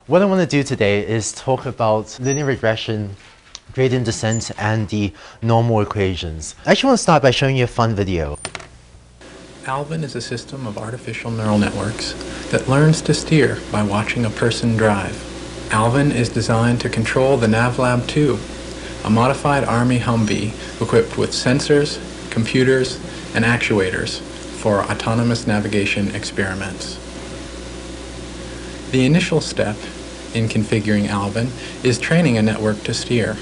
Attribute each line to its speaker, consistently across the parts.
Speaker 1: What I want to do today is talk about linear regression, gradient descent, and the normal equations. I actually want to start by showing you a fun video.
Speaker 2: ALVIN is a system of artificial neural networks that learns to steer by watching a person drive. ALVIN is designed to control the NavLab 2, a modified Army Humvee equipped with sensors, computers, and actuators for autonomous navigation experiments. The initial step in configuring ALVIN is training a network to steer.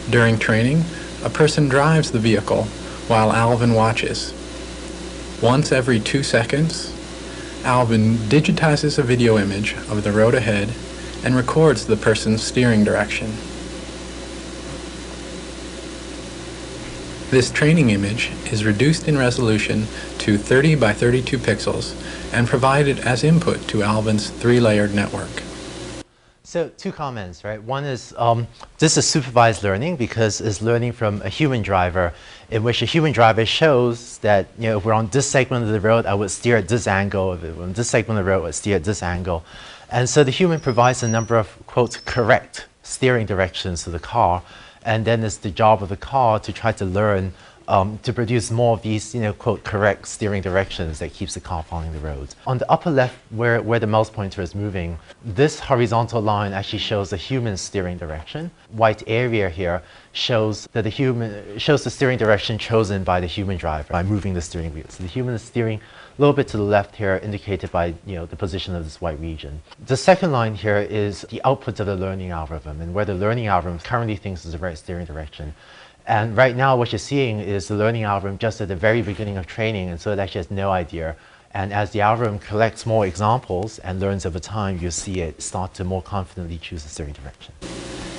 Speaker 2: During training, a person drives the vehicle while ALVIN watches. Once every 2 seconds, ALVIN digitizes a video image of the road ahead and records the person's steering direction. This training image is reduced in resolution to 30 by 32 pixels and provided as input to ALVIN's 3-layered network.
Speaker 1: So 2 comments, right? One is this is supervised learning because it's learning from a human driver, in which a human driver shows that, you know, if we're on this segment of the road, I would steer at this angle. If we're on this segment of the road, I would steer at this angle. And so the human provides a number of, quote, correct steering directions to the car. And then it's the job of the car to try to learn to produce more of these, you know, quote, correct steering directions that keeps the car following the road. On the upper left, where the mouse pointer is moving, this horizontal line actually shows a human steering direction. White area here shows that the steering direction chosen by the human driver by moving the steering wheel. So the human is steering a little bit to the left here, indicated by, you know, the position of this white region. The second line here is the output of the learning algorithm, and where the learning algorithm currently thinks is the right steering direction. And right now what you're seeing is the learning algorithm just at the very beginning of training, and so it actually has no idea. And as the algorithm collects more examples and learns over time, you'll see it start to more confidently choose the steering direction.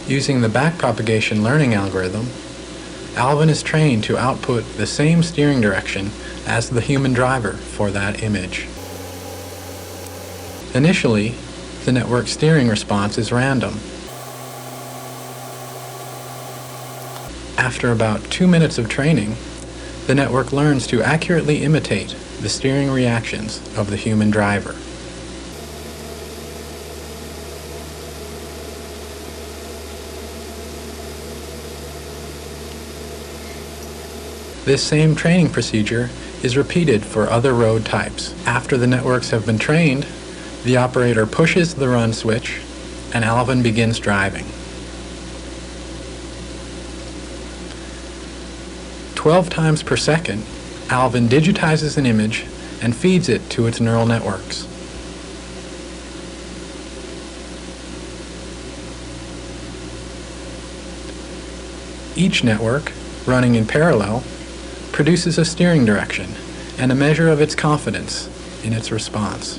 Speaker 2: Using the backpropagation learning algorithm, ALVIN is trained to output the same steering direction as the human driver for that image. Initially, the network steering response is random. After about 2 minutes of training, the network learns to accurately imitate the steering reactions of the human driver. This same training procedure is repeated for other road types. After the networks have been trained, the operator pushes the run switch and ALVIN begins driving. 12 times per second, ALVIN digitizes an image and feeds it to its neural networks. Each network, running in parallel, produces a steering direction and a measure of its confidence in its response.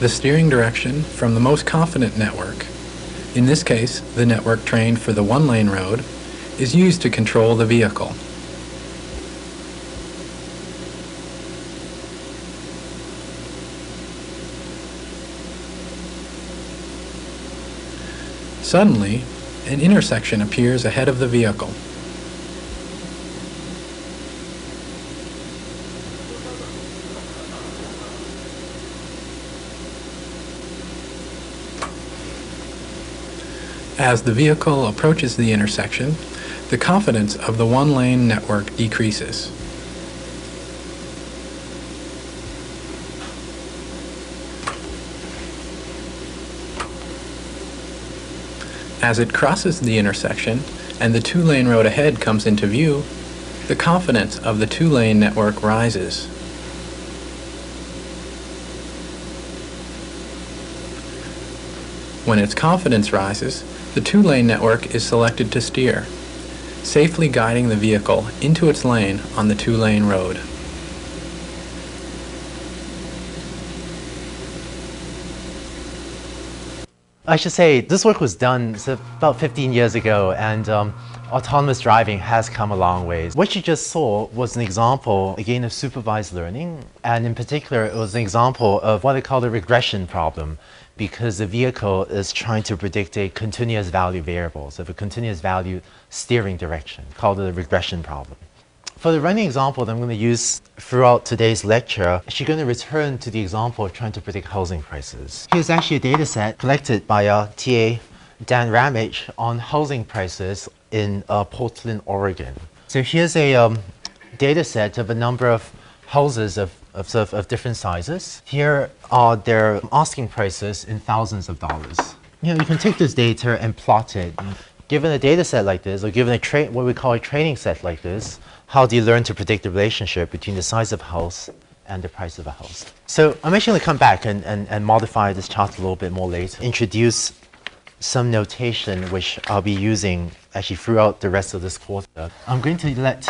Speaker 2: The steering direction from the most confident network, in this case the network trained for the 1-lane road, is used to control the vehicle. Suddenly, an intersection appears ahead of the vehicle. As the vehicle approaches the intersection, the confidence of the 1-lane network decreases. As it crosses the intersection and the 2-lane road ahead comes into view, the confidence of the 2-lane network rises. When its confidence rises, the 2-lane network is selected to steer, safely guiding the vehicle into its lane on the 2-lane road.
Speaker 1: I should say this work was done about 15 years ago, and autonomous driving has come a long ways. What you just saw was an example, again, of supervised learning, and in particular, it was an example of what I call the regression problem, because the vehicle is trying to predict a continuous value variable, so a continuous value steering direction, called the regression problem. For the running example that I'm going to use throughout today's lecture, she's going to return to the example of trying to predict housing prices. Here's actually a data set collected by TA Dan Ramage on housing prices in Portland, Oregon. So here's a data set of a number of houses of different sizes. Here are their asking prices in thousands of dollars. You can take this data and plot it. Given a data set like this, or given what we call a training set like this, how do you learn to predict the relationship between the size of a house and the price of a house? So I'm actually going to come back and modify this chart a little bit more later, introduce some notation which I'll be using actually throughout the rest of this quarter. I'm going to let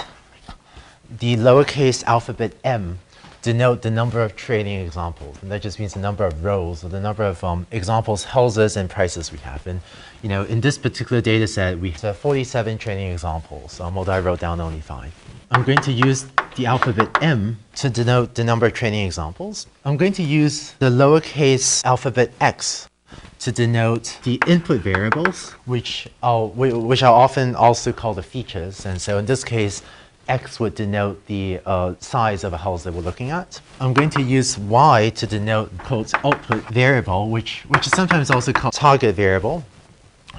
Speaker 1: the lowercase alphabet m denote the number of training examples, and that just means the number of rows or the number of examples, houses, and prices we have. And in this particular data set, we have 47 training examples, although I wrote down only 5. I'm going to use the alphabet m to denote the number of training examples. I'm going to use the lowercase alphabet x to denote the input variables, which I'll often also call the features. And so in this case, x would denote the size of a house that we're looking at. I'm going to use y to denote quote output variable, which is sometimes also called target variable.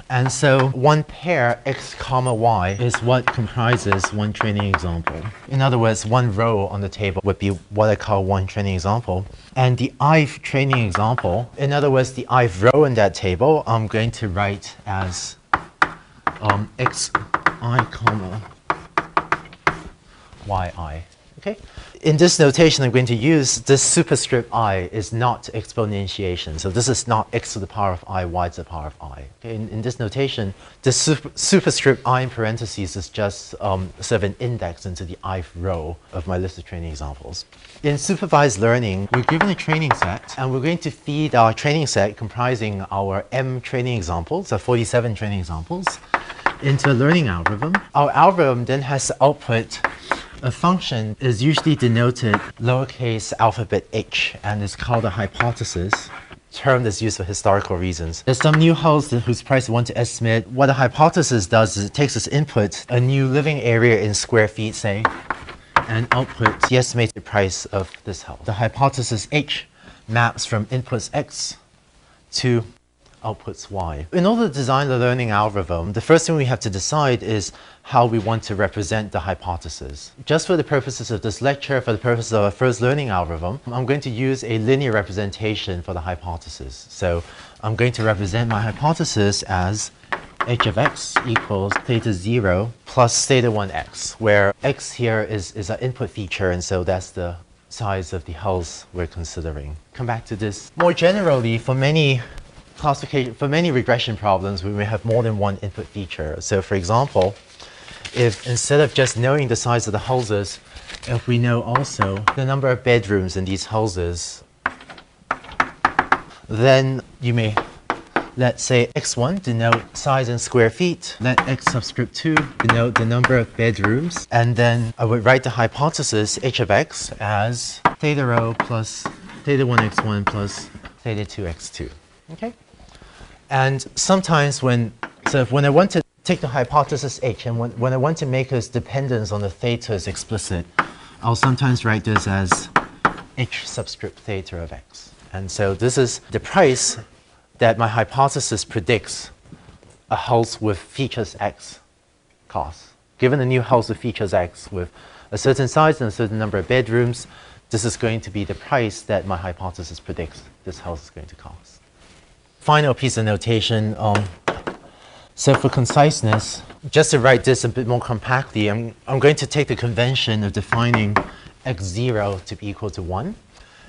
Speaker 1: And so one pair x comma y is what comprises one training example. In other words, one row on the table would be what I call one training example. And the ith training example, in other words, the ith row in that table, I'm going to write as xi comma yi. Okay? In this notation I'm going to use, this superscript I is not exponentiation. So this is not x to the power of I, y to the power of I. Okay? In this notation, the superscript I in parentheses is just sort of an index into the ith row of my list of training examples. In supervised learning, we're given a training set, and we're going to feed our training set comprising our m training examples, 47 training examples, into a learning algorithm. Our algorithm then has to output a function is usually denoted lowercase alphabet h, and is called a hypothesis, term that's used for historical reasons. There's some new house whose price we want to estimate. What a hypothesis does is it takes as input a new living area in square feet, say, and outputs the estimated price of this house. The hypothesis h maps from inputs x to outputs y. In order to design the learning algorithm, the first thing we have to decide is how we want to represent the hypothesis. Just for the purposes of this lecture, for the purposes of our first learning algorithm, I'm going to use a linear representation for the hypothesis. So I'm going to represent my hypothesis as h of x equals theta 0 plus theta 1x, where x here is our input feature, and so that's the size of the house we're considering. Come back to this. More generally, for many regression problems, we may have more than one input feature. So for example, if instead of just knowing the size of the houses, if we know also the number of bedrooms in these houses, then you may, let's say, x1 denote size in square feet, let x subscript 2 denote the number of bedrooms, and then I would write the hypothesis h of x as theta rho plus theta 1x1 plus theta 2x2. Okay? And sometimes when I want to take the hypothesis h, and when I want to make its dependence on the theta is explicit, I'll sometimes write this as h subscript theta of x. And so this is the price that my hypothesis predicts a house with features x costs. Given a new house with features x with a certain size and a certain number of bedrooms, this is going to be the price that my hypothesis predicts this house is going to cost. Final piece of notation. So for conciseness, just to write this a bit more compactly, I'm going to take the convention of defining x0 to be equal to 1.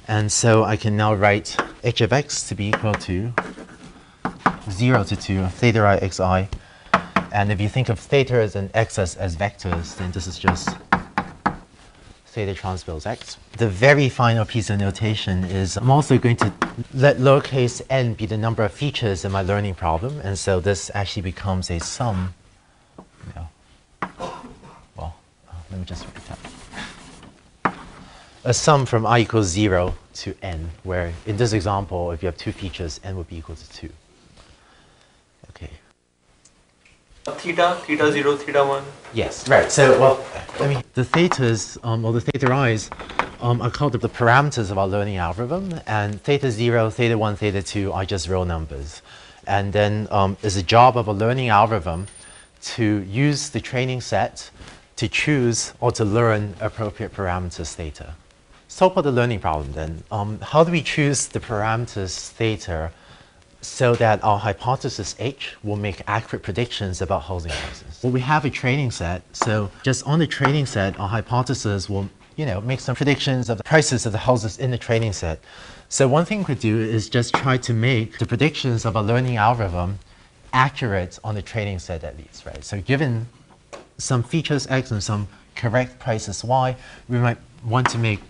Speaker 1: And so I can now write h of x to be equal to 0 to 2 of theta I xi. And if you think of theta as and x as vectors, then this is just theta transpose x. The very final piece of notation is I'm also going to let lowercase n be the number of features in my learning problem, and so this actually becomes a sum. Let me just write that. A sum from I equals 0 to n, where in this example, if you have two features, n would be equal to 2. Okay.
Speaker 3: theta, theta 0, theta 1?
Speaker 1: Yes, right. So, well, the thetas, or the theta i's, are called the parameters of our learning algorithm, and theta 0, theta 1, theta 2 are just real numbers. And then it's the job of a learning algorithm to use the training set to choose or to learn appropriate parameters theta. Let's talk about the learning problem then. How do we choose the parameters theta so that our hypothesis H will make accurate predictions about housing prices? Well, we have a training set, so just on the training set, our hypothesis will make some predictions of the prices of the houses in the training set. So one thing we could do is just try to make the predictions of a learning algorithm accurate on the training set at least, right? So given some features X and some correct prices Y, we might want to make,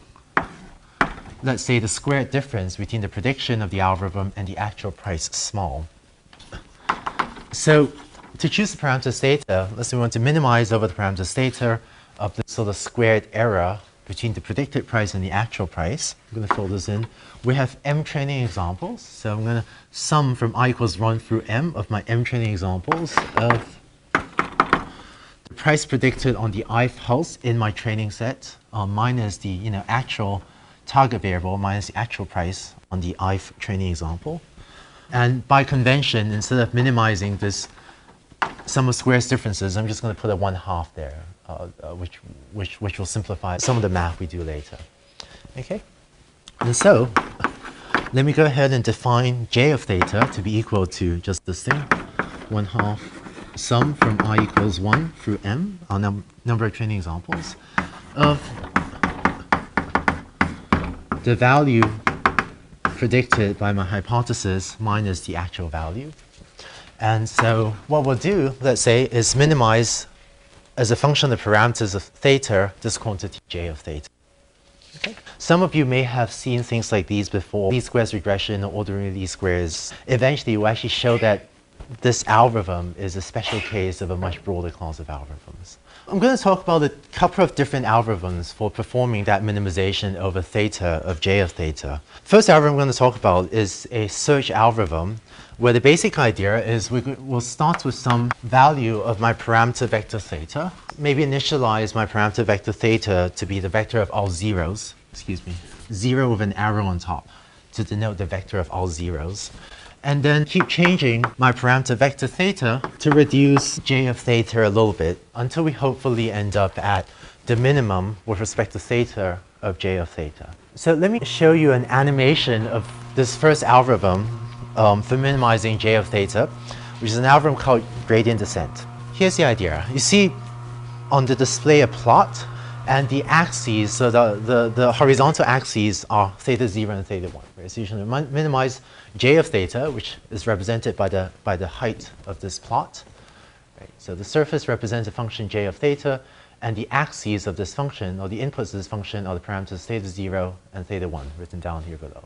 Speaker 1: let's say, the squared difference between the prediction of the algorithm and the actual price small. So to choose the parameters theta, let's say we want to minimize over the parameters theta of the sort of squared error between the predicted price and the actual price. I'm going to fill this in. We have m training examples. So I'm going to sum from I equals 1 through m of my m training examples of the price predicted on the ith house in my training set minus the actual target variable minus the actual price on the ith training example. And by convention, instead of minimizing this sum of squares differences, I'm just going to put a 1/2 there, which will simplify some of the math we do later. Okay? And so, let me go ahead and define j of theta to be equal to just this thing, 1/2 sum from I equals 1 through m, our number of training examples, of the value predicted by my hypothesis minus the actual value. And so what we'll do, let's say, is minimize as a function of the parameters of theta this quantity j of theta. Okay. Some of you may have seen things like these before. Least squares regression or ordinary least squares. Eventually, we'll actually show that this algorithm is a special case of a much broader class of algorithms. I'm going to talk about a couple of different algorithms for performing that minimization over theta of j of theta. First algorithm I'm going to talk about is a search algorithm where the basic idea is we'll start with some value of my parameter vector theta. Maybe initialize my parameter vector theta to be the vector of all zeros, 0 with an arrow on top to denote the vector of all zeros. And then keep changing my parameter vector theta to reduce j of theta a little bit until we hopefully end up at the minimum with respect to theta of j of theta. So let me show you an animation of this first algorithm for minimizing j of theta, which is an algorithm called gradient descent. Here's the idea. You see on the display a plot, and the axes, so the horizontal axes are theta 0 and theta 1. Right? So you should minimize j of theta, which is represented by the height of this plot. Right? So the surface represents a function j of theta, and the axes of this function, or the inputs of this function, are the parameters theta 0 and theta 1, written down here below.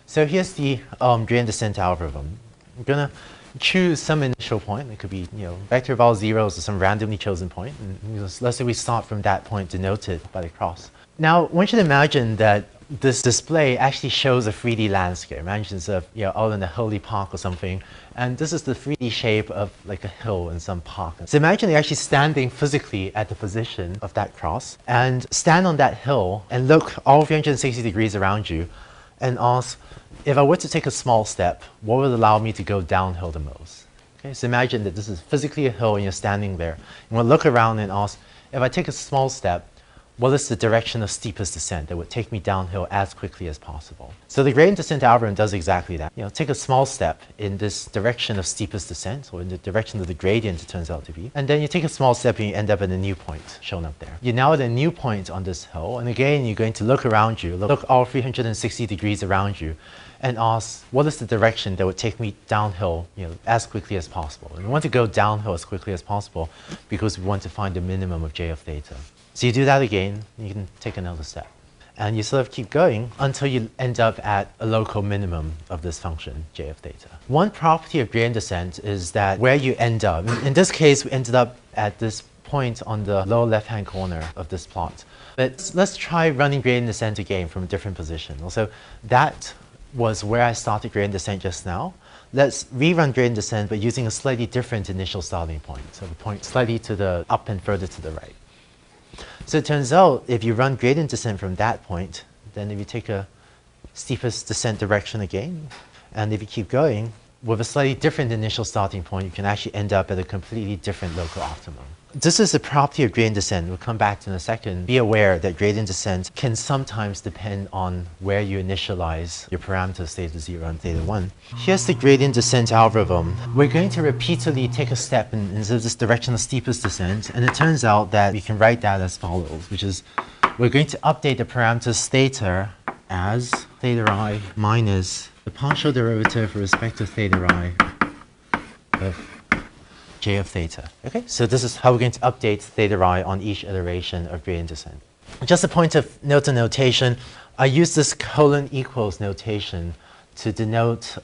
Speaker 1: So here's the gradient descent algorithm. I'm going to choose some initial point. It could be vector of all zeros or some randomly chosen point. And let's say we start from that point denoted by the cross. Now, I want you to imagine that this display actually shows a 3D landscape. Imagine it's out in a hilly park or something. And this is the 3D shape of like a hill in some park. So imagine you're actually standing physically at the position of that cross and stand on that hill and look all 360 degrees around you and ask, if I were to take a small step, what would allow me to go downhill the most? Okay, so imagine that this is physically a hill and you're standing there. And we'll look around and ask, if I take a small step, what is the direction of steepest descent that would take me downhill as quickly as possible? So the gradient descent algorithm does exactly that. Take a small step in this direction of steepest descent, or in the direction of the gradient it turns out to be. And then you take a small step and you end up at a new point shown up there. You're now at a new point on this hill. And again, you're going to look around you, look all 360 degrees around you, and ask, what is the direction that would take me downhill as quickly as possible? And we want to go downhill as quickly as possible because we want to find the minimum of j of theta. So you do that again, you can take another step. And you sort of keep going until you end up at a local minimum of this function, j of theta. One property of gradient descent is that where you end up, in this case, we ended up at this point on the lower left-hand corner of this plot. But let's try running gradient descent again from a different position. Also, that was where I started gradient descent just now. let's rerun gradient descent, but using a slightly different initial starting point. So the point slightly to the up and further to the right. So it turns out if you run gradient descent from that point, then if you take a steepest descent direction again, and if you keep going with a slightly different initial starting point, you can actually end up at a completely different local optimum. This is a property of gradient descent. We'll come back to in a second. Be aware that gradient descent can sometimes depend on where you initialize your parameters, theta 0 and theta 1. Here's the gradient descent algorithm. We're going to repeatedly take a step in this direction of steepest descent, and it turns out that we can write that as follows, which is we're going to update the parameters theta as theta I minus the partial derivative with respect to theta I of j of theta. Okay, so this is how we're going to update theta I on each iteration of gradient descent. Just a point of note and notation, I use this colon equals notation to denote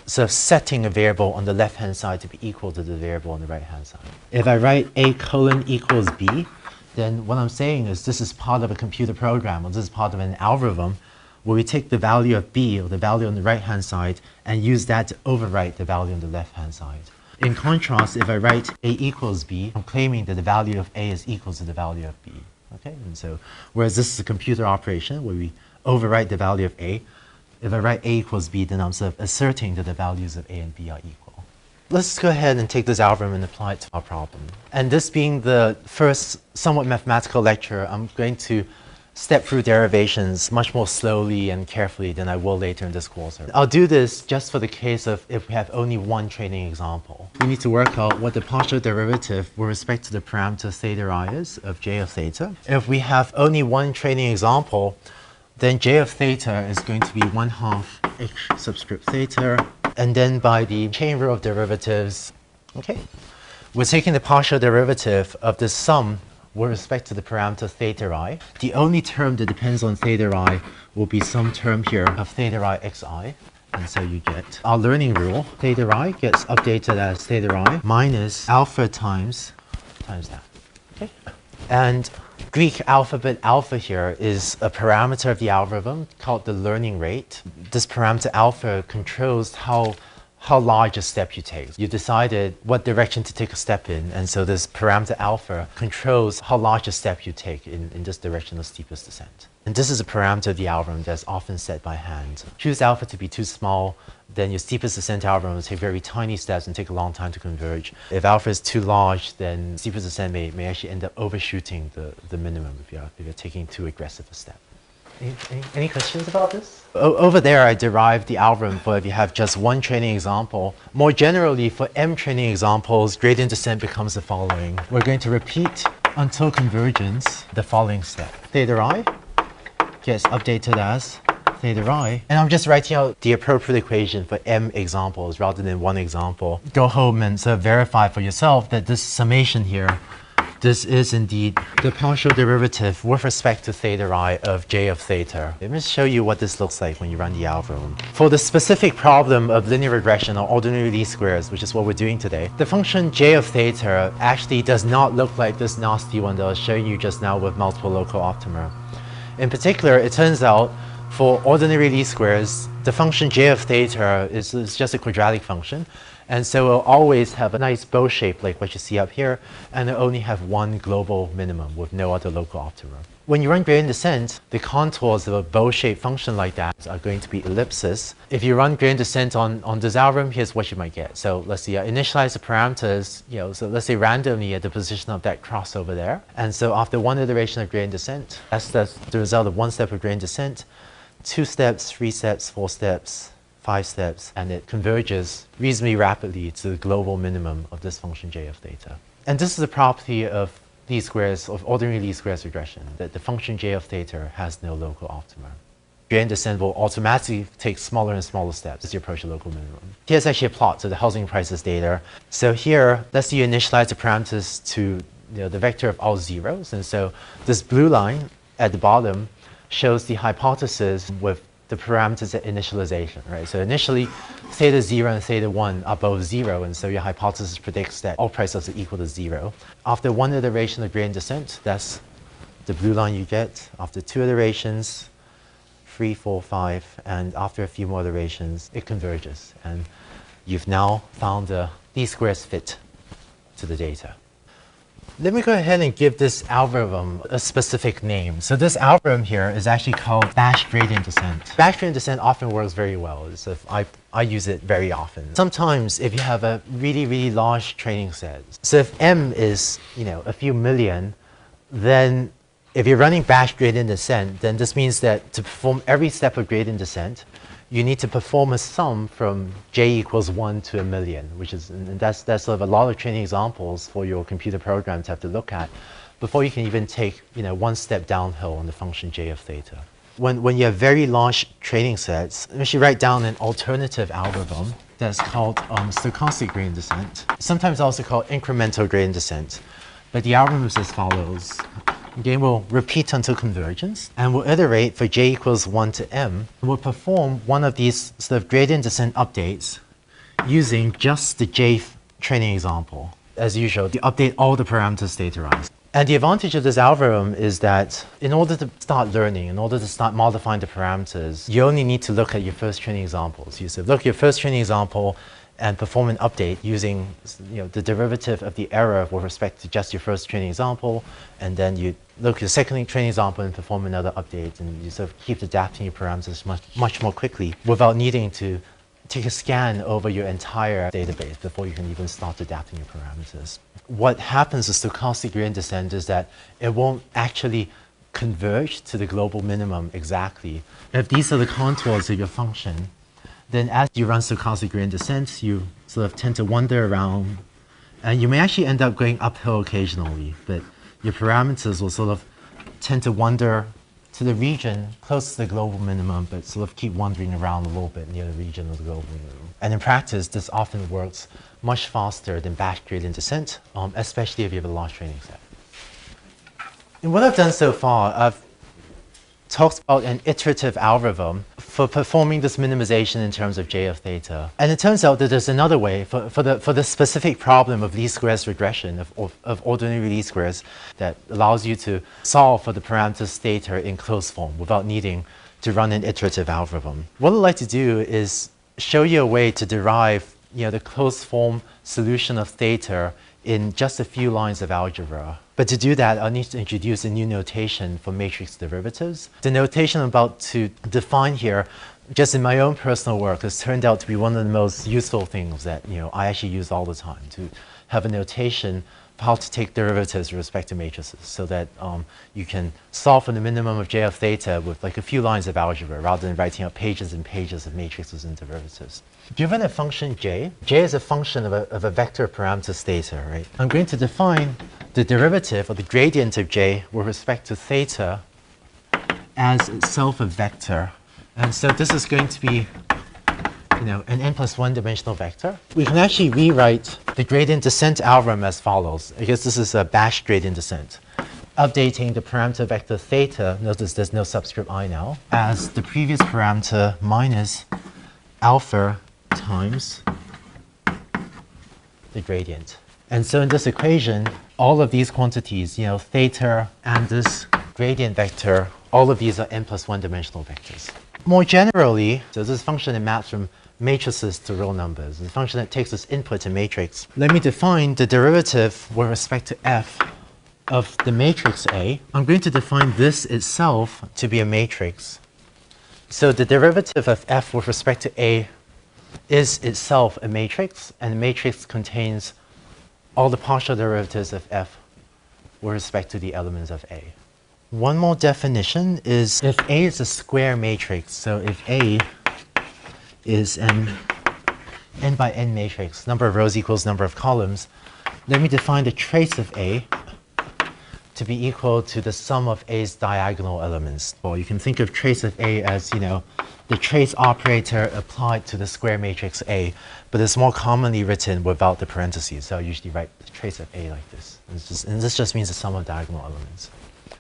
Speaker 1: sort of setting a variable on the left-hand side to be equal to the variable on the right-hand side. If I write a colon equals b, then what I'm saying is this is part of a computer program, or this is part of an algorithm where we take the value of b, or the value on the right-hand side, and use that to overwrite the value on the left-hand side. In contrast, if I write a equals b, I'm claiming that the value of a is equal to the value of b. Okay, and so whereas this is a computer operation where we overwrite the value of a, if I write a equals b, then I'm sort of asserting that the values of a and b are equal. Let's go ahead and take this algorithm and apply it to our problem. And this being the first somewhat mathematical lecture, I'm going to step through derivations much more slowly and carefully than I will later in this course. I'll do this just for the case of if we have only one training example. We need to work out what the partial derivative with respect to the parameter theta I is of j of theta. If we have only one training example, then j of theta is going to be 1/2 h subscript theta, and then by the chain rule of derivatives, okay, we're taking the partial derivative of the sum with respect to the parameter theta I. The only term that depends on theta I will be some term here of theta I xi. And so you get our learning rule. Theta I gets updated as theta I minus alpha times that. Okay. And Greek alphabet alpha here is a parameter of the algorithm called the learning rate. This parameter alpha controls how large a step you take. You decided what direction to take a step in, and so this parameter alpha controls how large a step you take in this direction of steepest descent. And this is a parameter of the algorithm that's often set by hand. Choose alpha to be too small, then your steepest descent algorithm will take very tiny steps and take a long time to converge. If alpha is too large, then steepest descent may actually end up overshooting the minimum if you're taking too aggressive a step. Any questions about this? Over there, I derived the algorithm for if you have just one training example. More generally, for m training examples, gradient descent becomes the following. We're going to repeat until convergence the following step. Theta I gets updated as theta I. And I'm just writing out the appropriate equation for m examples rather than one example. Go home and sort of verify for yourself that this summation here, this is indeed the partial derivative with respect to theta I of j of theta. Let me show you what this looks like when you run the algorithm. For the specific problem of linear regression or ordinary least squares, which is what we're doing today, the function j of theta actually does not look like this nasty one that I was showing you just now with multiple local optima. In particular, it turns out for ordinary least squares, the function j of theta is just a quadratic function. And so it'll always have a nice bow shape like what you see up here, and it'll only have one global minimum with no other local optima. When you run gradient descent, the contours of a bow-shaped function like that are going to be ellipses. If you run gradient descent on this algorithm, here's what you might get. So let's see, initialize the parameters, so let's say randomly at the position of that cross over there. And so after one iteration of gradient descent, that's the result of one step of gradient descent, 2 steps, 3 steps, 4 steps, 5 steps, and it converges reasonably rapidly to the global minimum of this function j of theta. And this is a property of least squares, of ordinary least squares regression, that the function j of theta has no local optima. Gradient descent will automatically take smaller and smaller steps as you approach the local minimum. Here's actually a plot to the housing prices data. So here, let's say you initialize the parameters to the vector of all zeros, and so this blue line at the bottom shows the hypothesis with the parameters at initialization, right? So initially, theta 0 and theta 1 are both 0, and so your hypothesis predicts that all prices are equal to 0. After one iteration of gradient descent, that's the blue line you get. After 2 iterations, 3, 4, 5, and after a few more iterations, it converges. And you've now found the least squares fit to the data. Let me go ahead and give this algorithm a specific name. So this algorithm here is actually called Bash gradient descent. Bash gradient descent often works very well. So I use it very often. Sometimes if you have a really, really large training set, so if M is, a few million, then if you're running Bash gradient descent, then this means that to perform every step of gradient descent, you need to perform a sum from j equals 1 to 1,000,000, which is, and that's sort of a lot of training examples for your computer program to have to look at before you can even take, one step downhill on the function j of theta. When you have very large training sets, we should write down an alternative algorithm that's called stochastic gradient descent, sometimes also called incremental gradient descent. But the algorithm is as follows. Again, we'll repeat until convergence, and we'll iterate for j equals 1 to m. We'll perform one of these sort of gradient descent updates using just the j training example. As usual, you update all the parameters thetaized. And the advantage of this algorithm is that in order to start learning, in order to start modifying the parameters, you only need to look at your first training examples. You look at your first training example and perform an update using the derivative of the error with respect to just your first training example, and then you look at the second training example and perform another update, and you sort of keep adapting your parameters much more quickly without needing to take a scan over your entire database before you can even start adapting your parameters. What happens with stochastic gradient descent is that it won't actually converge to the global minimum exactly. If these are the contours of your function, then as you run stochastic gradient descent, you sort of tend to wander around, and you may actually end up going uphill occasionally, but your parameters will sort of tend to wander to the region close to the global minimum, but sort of keep wandering around a little bit near the region of the global minimum. And in practice, this often works much faster than Bash gradient descent, especially if you have a large training set. And what I've done so far, I've talked about an iterative algorithm for performing this minimization in terms of j of theta. And it turns out that there's another way for the specific problem of least squares regression, of ordinary least squares, that allows you to solve for the parameters theta in closed form without needing to run an iterative algorithm. What I'd like to do is show you a way to derive the closed form solution of theta in just a few lines of algebra. But to do that, I'll need to introduce a new notation for matrix derivatives. The notation I'm about to define here, just in my own personal work, has turned out to be one of the most useful things that I actually use all the time, to have a notation of how to take derivatives with respect to matrices, so that you can solve for the minimum of j of theta with like a few lines of algebra, rather than writing out pages and pages of matrices and derivatives. Given a function j is a function of a vector parameter theta, right? I'm going to define the derivative, or the gradient of j, with respect to theta as itself a vector. And so this is going to be an n+1 dimensional vector. We can actually rewrite the gradient descent algorithm as follows. I guess this is a Bash gradient descent. Updating the parameter vector theta, notice there's no subscript I now, as the previous parameter minus alpha times the gradient. And so in this equation, all of these quantities, theta and this gradient vector, all of these are n+1 dimensional vectors. More generally, so this function that maps from matrices to real numbers, the function that takes this input to matrix. Let me define the derivative with respect to f of the matrix A. I'm going to define this itself to be a matrix. So the derivative of f with respect to A is itself a matrix, and the matrix contains all the partial derivatives of f with respect to the elements of A. One more definition is if A is a square matrix, so if A is an n by n matrix, number of rows equals number of columns, let me define the trace of A to be equal to the sum of A's diagonal elements. Well, you can think of trace of A as, the trace operator applied to the square matrix A, but it's more commonly written without the parentheses. So I usually write the trace of A like this. And this just means the sum of diagonal elements.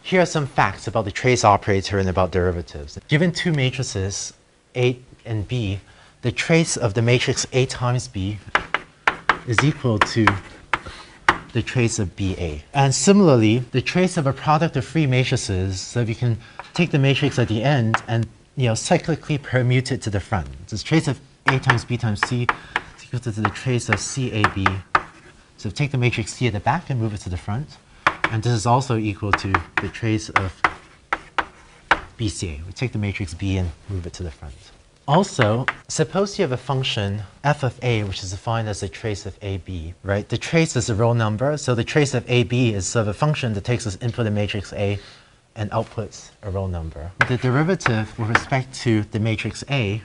Speaker 1: Here are some facts about the trace operator and about derivatives. Given two matrices, A and B, the trace of the matrix A times B is equal to the trace of BA. And similarly, the trace of a product of three matrices, so if you can take the matrix at the end and cyclically permute it to the front. This trace of A times B times C is equal to the trace of CAB. So take the matrix C at the back and move it to the front. And this is also equal to the trace of BCA. We take the matrix B and move it to the front. Also, suppose you have a function f of a, which is defined as the trace of ab, right? The trace is a real number, so the trace of ab is sort of a function that takes as input the matrix A and outputs a real number. The derivative with respect to the matrix A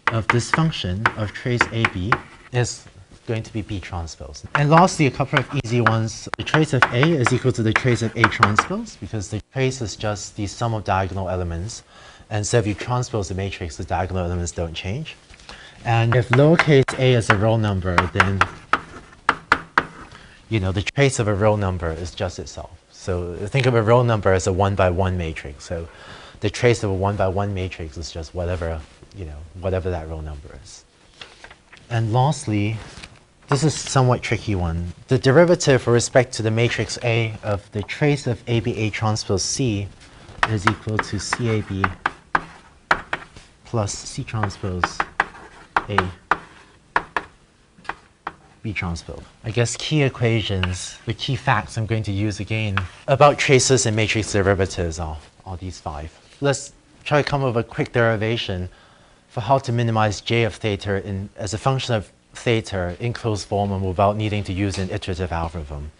Speaker 1: of this function of trace ab is going to be B transpose. And lastly, a couple of easy ones. The trace of A is equal to the trace of A transpose, because the trace is just the sum of diagonal elements. And so if you transpose the matrix, the diagonal elements don't change. And if lowercase a is a real number, then the trace of a real number is just itself. So think of a real number as a 1-by-1 matrix. So the trace of a 1-by-1 matrix is just whatever that real number is. And lastly, this is a somewhat tricky one. The derivative with respect to the matrix A of the trace of ABA transpose C is equal to CAB plus C transpose A B transpose. I guess key equations, the key facts I'm going to use again about traces and matrix derivatives are these 5. Let's try to come up with a quick derivation for how to minimize J of theta as a function of theta in closed form and without needing to use an iterative algorithm.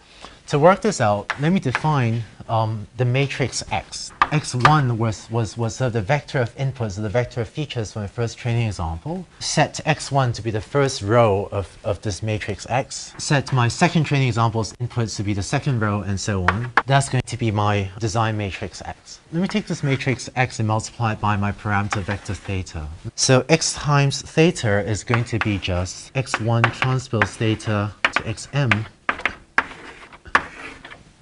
Speaker 1: To work this out, let me define the matrix X. X1 was sort of the vector of inputs, or the vector of features from the first training example. Set X1 to be the first row of this matrix X. Set my second training example's inputs to be the second row, and so on. That's going to be my design matrix X. Let me take this matrix X and multiply it by my parameter vector theta. So X times theta is going to be just X1 transpose theta to Xm.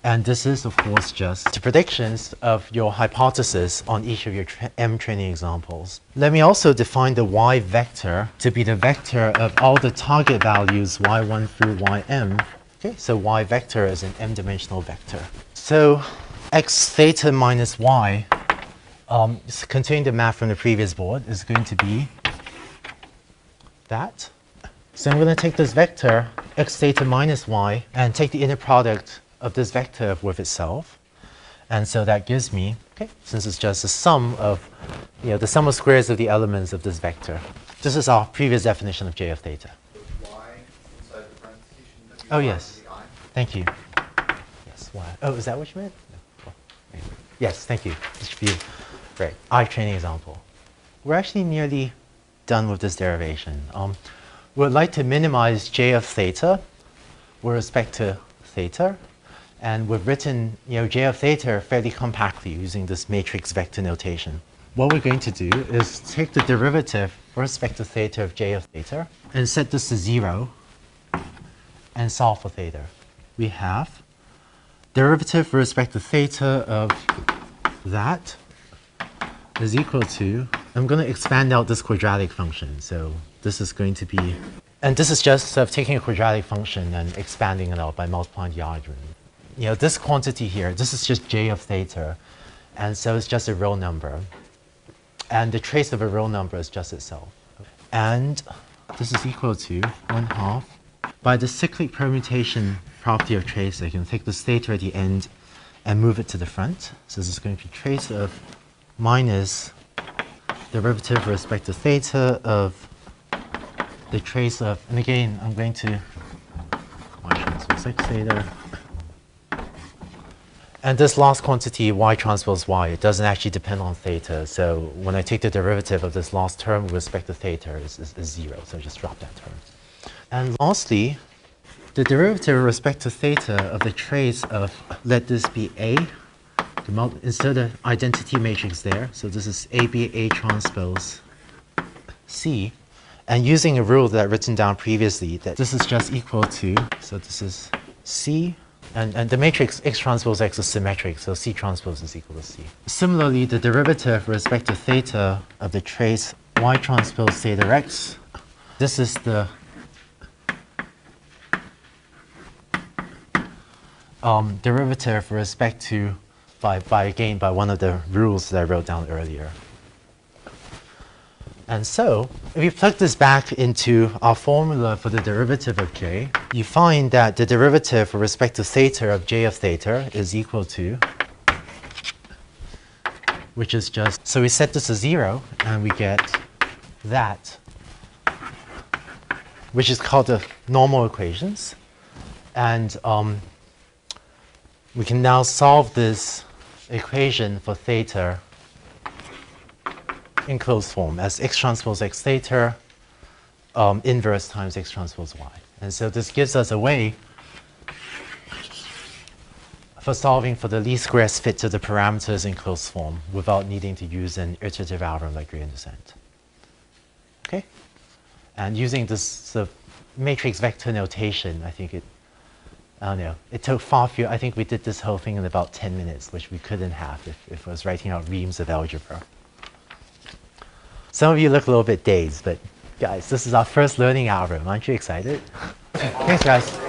Speaker 1: And this is, of course, just the predictions of your hypothesis on each of your M training examples. Let me also define the Y vector to be the vector of all the target values Y1 through Ym. Okay, so Y vector is an M-dimensional vector. So X theta minus Y, containing the math from the previous board, is going to be that. So I'm going to take this vector, X theta minus Y, and take the inner product of this vector with itself. And so that gives me, okay, since it's just the sum of, the sum of squares of the elements of this vector. This is our previous definition of J of theta.
Speaker 4: Y inside the parentheses.
Speaker 1: Oh, yes. Thank you. Yes, Y. Oh, is that what you meant? No. Well, yes, thank you. This should be great. I training example. We're actually nearly done with this derivation. We'd like to minimize J of theta with respect to theta. And we've written J of theta fairly compactly using this matrix vector notation. What we're going to do is take the derivative with respect to theta of J of theta and set this to 0 and solve for theta. We have derivative with respect to theta of that is equal to, I'm going to expand out this quadratic function. So this is going to be, and this is just sort of taking a quadratic function and expanding it out by multiplying the argument. This quantity here, this is just J of theta, and so it's just a real number. And the trace of a real number is just itself. And this is equal to 1/2. By the cyclic permutation property of trace, I can take this theta at the end and move it to the front. So this is going to be trace of minus derivative with respect to theta of the trace of, and again, I'm going to y transpose x theta. And this last quantity, y transpose y, it doesn't actually depend on theta. So when I take the derivative of this last term with respect to theta is 0. So just drop that term. And lastly, the derivative with respect to theta of the trace of, let this be A, insert the identity matrix there. So this is ABA transpose C. And using a rule that I've written down previously, that this is just equal to, so this is C. And the matrix X transpose X is symmetric, so C transpose is equal to C. Similarly, the derivative with respect to theta of the trace Y transpose theta X, this is the derivative with respect to, by one of the rules that I wrote down earlier. And so, if you plug this back into our formula for the derivative of j, you find that the derivative with respect to theta of j of theta is equal to, which is just, so we set this to 0, and we get that, which is called the normal equations. And we can now solve this equation for theta in closed form as x transpose x theta inverse times x transpose y. And so this gives us a way for solving for the least squares fit to the parameters in closed form without needing to use an iterative algorithm like gradient descent. Okay? And using this sort of matrix vector notation, I think I don't know, it took far fewer. I think we did this whole thing in about 10 minutes, which we couldn't have if I was writing out reams of algebra. Some of you look a little bit dazed, but guys, this is our first learning algorithm. Aren't you excited? Thanks, guys.